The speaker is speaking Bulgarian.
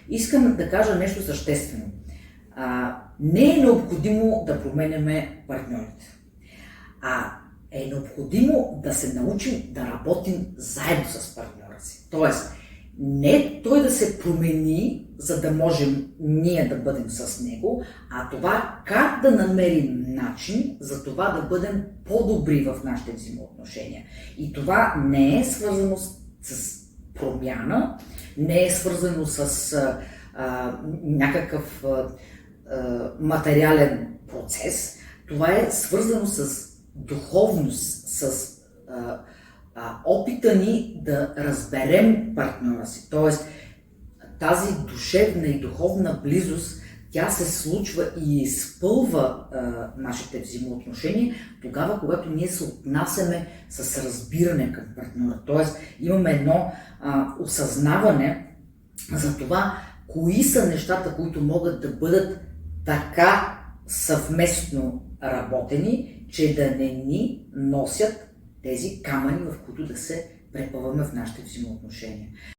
искам да кажа нещо съществено. Не е необходимо да променяме партньорите, а е необходимо да се научим да работим заедно с партньора си. Тоест, не той да се промени, за да можем ние да бъдем с него, а това как да намерим начин за това да бъдем по-добри в нашите взаимоотношения. И това не е свързано с промяна, не е свързано с някакъв материален процес. Това е свързано с духовност, с опита ни да разберем партньора си. Тоест, тази душевна и духовна близост, тя се случва и изпълва нашите взаимоотношения тогава, когато ние се отнасяме с разбиране към партньора. Тоест, имаме едно осъзнаване за това, кои са нещата, които могат да бъдат така съвместно работени, че да не ни носят тези камъни, в които да се препъваме в нашите взаимоотношения.